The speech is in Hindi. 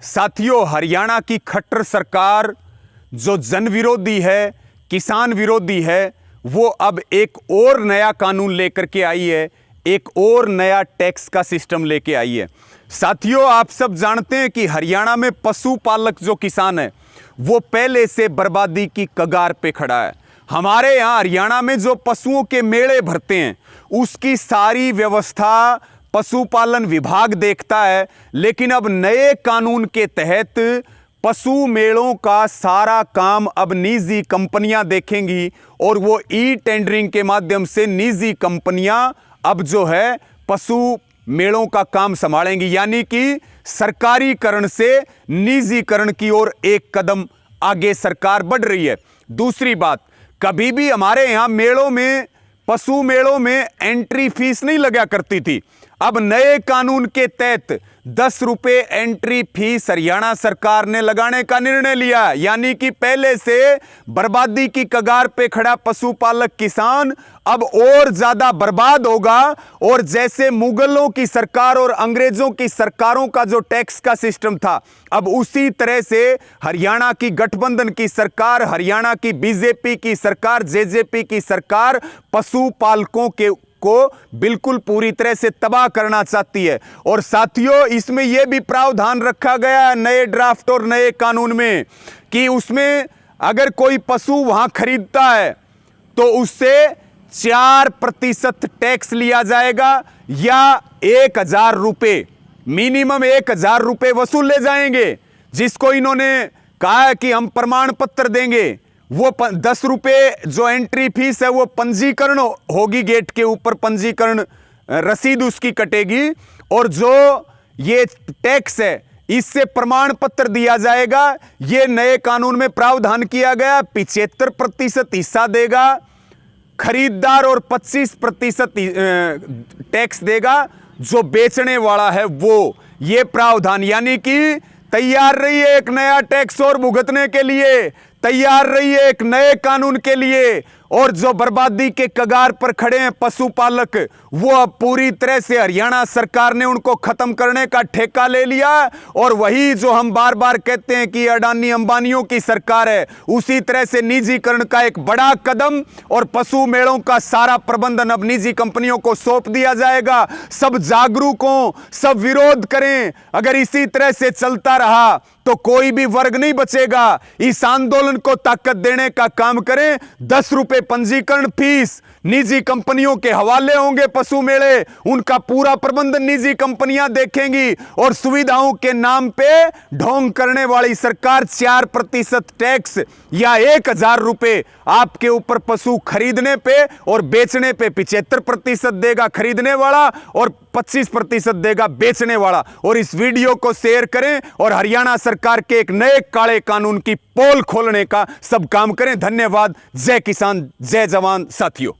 साथियों, हरियाणा की खट्टर सरकार जो जन विरोधी है, किसान विरोधी है, वो अब एक और नया कानून लेकर के आई है, एक और नया टैक्स का सिस्टम लेके आई है। साथियों, आप सब जानते हैं कि हरियाणा में पशुपालक जो किसान है वो पहले से बर्बादी की कगार पे खड़ा है। हमारे यहाँ हरियाणा में जो पशुओं के मेले भरते हैं उसकी सारी व्यवस्था पशुपालन विभाग देखता है, लेकिन अब नए कानून के तहत पशु मेलों का सारा काम अब निजी कंपनियां देखेंगी और वो ई टेंडरिंग के माध्यम से निजी कंपनियां अब जो है पशु मेलों का काम संभालेंगी, यानी कि सरकारीकरण से निजीकरण की ओर एक कदम आगे सरकार बढ़ रही है। दूसरी बात, कभी भी हमारे यहाँ मेलों में, पशु मेलों में एंट्री फीस नहीं लगा करती थी। अब नए कानून के तहत 10 रुपए एंट्री फीस हरियाणा सरकार ने लगाने का निर्णय लिया, यानी कि पहले से बर्बादी की कगार पे खड़ा पशुपालक किसान अब और ज्यादा बर्बाद होगा। और जैसे मुगलों की सरकार और अंग्रेजों की सरकारों का जो टैक्स का सिस्टम था, अब उसी तरह से हरियाणा की गठबंधन की सरकार, हरियाणा की बीजेपी की सरकार, जेजेपी की सरकार पशुपालकों को बिल्कुल पूरी तरह से तबाह करना चाहती है। और साथियों, इसमें यह भी प्रावधान रखा गया है नए ड्राफ्ट और नए कानून में कि उसमें अगर कोई पशु वहां खरीदता है तो उससे 4% टैक्स लिया जाएगा या 1000 रुपए, मिनिमम 1000 रुपए वसूल ले जाएंगे। जिसको इन्होंने कहा है कि हम प्रमाण पत्र देंगे, वो 10 रुपए जो एंट्री फीस है वो पंजीकरण होगी, गेट के ऊपर पंजीकरण रसीद उसकी कटेगी, और जो ये टैक्स है इससे प्रमाण पत्र दिया जाएगा। ये नए कानून में प्रावधान किया गया। 75% हिस्सा देगा खरीदार और 25% टैक्स देगा जो बेचने वाला है वो। ये प्रावधान, यानी कि तैयार रहिए एक नया टैक्स और भुगतने के लिए, तैयार रहिए एक नए कानून के लिए। और जो बर्बादी के कगार पर खड़े हैं पशुपालक, वो अब पूरी तरह से हरियाणा सरकार ने उनको खत्म करने का ठेका ले लिया। और वही जो हम बार बार कहते हैं कि अडानी अंबानियों की सरकार है, उसी तरह से निजीकरण का एक बड़ा कदम और पशु मेलों का सारा प्रबंधन अब निजी कंपनियों को सौंप दिया जाएगा। सब जागरूक हों, सब विरोध करें। अगर इसी तरह से चलता रहा तो कोई भी वर्ग नहीं बचेगा। इस आंदोलन को ताकत देने का काम करें। 10 रुपए पंजीकरण फीस निजी कंपनियों के हवाले होंगे पशु मेले, उनका पूरा प्रबंधन निजी कंपनियां देखेंगी। और सुविधाओं के नाम पे ढोंग करने वाली सरकार 4% टैक्स या 1000 रुपए आपके ऊपर पशु खरीदने पे और बेचने पे 75% देगा खरीदने वाला और 25% देगा बेचने वाला। और इस वीडियो को शेयर करें और हरियाणा सरकार के एक नए काले कानून की पोल खोलने का सब काम करें। धन्यवाद। जय किसान, जय जवान साथियों।